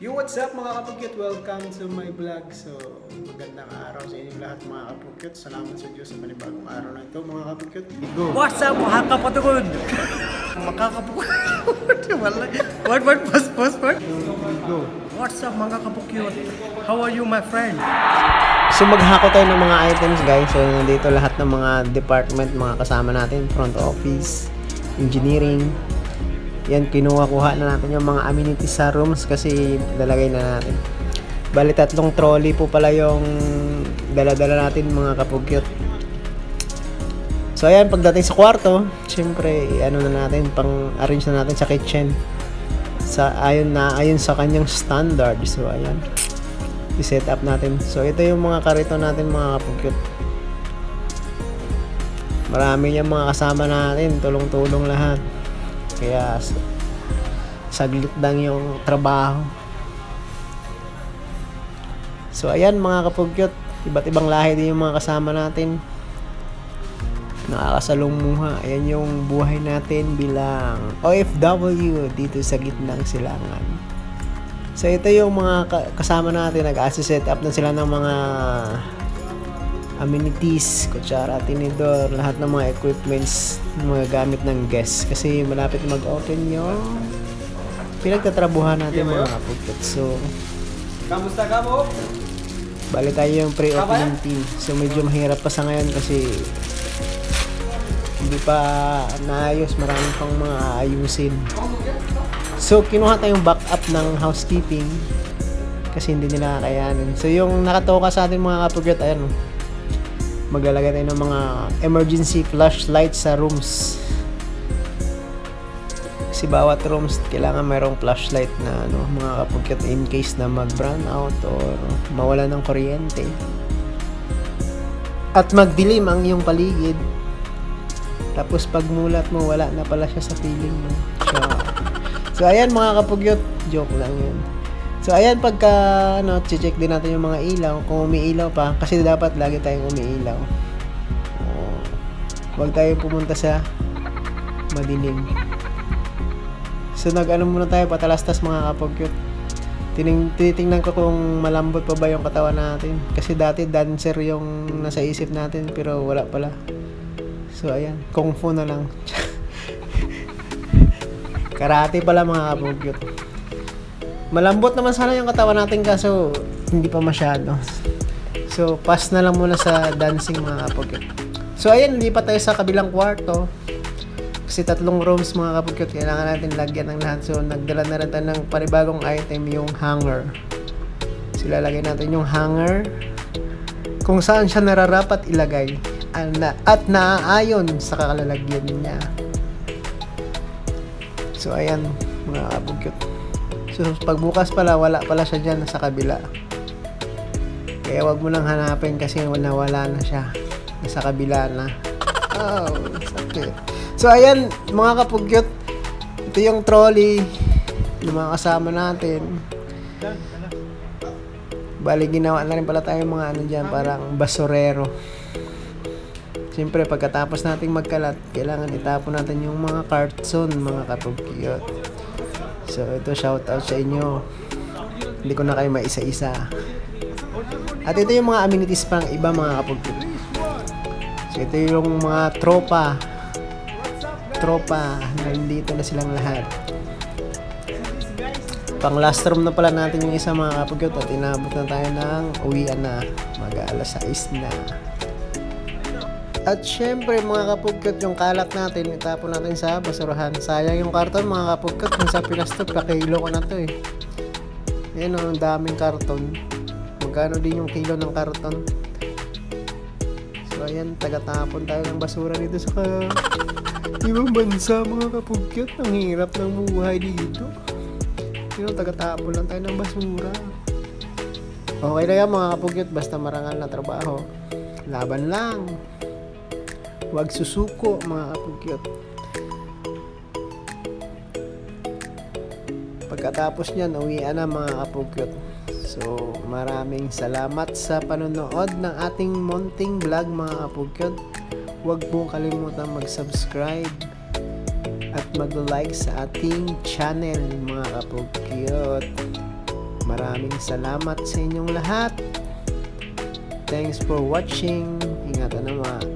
Yo, what's up mga kapugyot? Welcome to my vlog. So, magandang araw sa inyong lahat mga kapugyot. Salamat sa Diyos sa panibagong araw na ito mga kapugyot. Go! What's up mga kapatugod? Makakapugod. What? Go! What's up mga kapugyot? How are you my friend? So maghako tayo ng mga items guys. So nandito lahat ng mga department, mga kasama natin, front office, engineering. Yan, kinuha-kuha na natin yung mga amenities sa rooms kasi lalagay na natin. Bali 3 trolley po pala yung dala-dala natin mga kapugyot. So ayan, pagdating sa kwarto, syempre ano na natin, pang-arrange na natin sa kitchen. Ayon sa kanyang standard. So ayan, i-set up natin. So ito yung mga karito natin mga kapugyot. Marami yung mga kasama natin, tulong-tulong lahat. Kaya saglit lang yung trabaho. So ayan mga kapugyot, iba't ibang lahi din yung mga kasama natin. Nakakasalumuha. Ayan yung buhay natin bilang OFW dito sa gitnang silangan. So ito yung mga kasama natin, nag-set up na sila ng mga amenities, kutsara, tinidor, lahat ng mga equipments, mga gamit ng guests kasi malapit mag-open yung pinagtatrabuhan natin mga kapugyot. So Kamusta ka mo? bali tayo yung pre-opening team. So medyo mahirap pa sa ngayon kasi hindi pa naayos, marami pang mga ayusin. So kinuha tayong backup ng housekeeping kasi hindi nila kakayanin. So yung nakatoka sa atin mga kapugyot, ayan, maglalagay tayo ng mga emergency flashlight sa rooms. Kasi bawat rooms kailangan mayroong flashlight na mga kapugyot in case na mag-brown out or mawala ng kuryente. At magdilim ang iyong paligid. Tapos pag mulat mo, wala na pala siya sa feeling mo. So ayan mga kapugyot, joke lang yun. So ayan, pagka check din natin yung mga ilaw, kung umiilaw pa, kasi dapat lagi tayong umiilaw. Huwag tayong pumunta sa madilim. So muna tayo, patalastas mga kapugyot. Titingnan ko kung malambot pa ba yung katawan natin. Kasi dati dancer yung nasa isip natin, pero wala pala. So ayan, kung fu na lang. Karate pala mga kapugyot. Malambot naman sana yung katawan natin kaso hindi pa masyado. So pass na lang muna sa dancing mga kapugyot. So ayan, lipat tayo sa kabilang kwarto. Kasi 3 rooms mga kapugyot, kailangan natin lagyan ng lahat. So nagdala na rin tayo ng panibagong item, yung hanger. So lalagay natin yung hanger kung saan siya nararapat ilagay at naaayon sa kalalagyan niya. So ayan mga kapugyot. So pagbukas pala, wala pala siya dyan sa kabila. Kaya wag mo nang hanapin kasi nawala na siya. Nasa kabila na. Oh, sakit. So ayan mga kapugyot, ito yung trolley ng mga kasama natin. Bali ginawa na rin pala tayo mga dyan, parang basurero. Siyempre pagkatapos nating magkalat, kailangan itapon natin yung mga karton mga kapugyot. So ito, shout out sa inyo. Hindi ko na kayo maisa-isa. At ito yung mga amenities pang iba mga kapugyot. So ito yung mga tropa, nandito na silang lahat. Pang last room na pala natin yung isa mga kapugyot. At inabot na tayo ng uwian na, mag-alas 6 na. At syempre mga kapugyot, yung kalat natin itapon natin sa basurahan. Sayang yung karton mga kapugyot, kung sa Pinas to, kakilo ko na to eh. Ayan o, ang daming karton. Magkano din yung kilo ng karton. So ayan, tagatapon tayo ng basura dito sa ibang bansa mga kapugyot. Ang hirap ng buhay dito. Yun, tagatapon lang tayo ng basura. Okay na yan mga kapugyot, basta marangal na trabaho. Laban lang. Huwag susuko mga kapugyot. Pagkatapos nyan, uwian na mga kapugyot. So maraming salamat sa panonood ng ating munting vlog mga kapugyot. Huwag po kalimutan mag-subscribe at mag-like sa ating channel mga kapugyot. Maraming salamat sa inyong lahat. Thanks for watching. Ingatan naman.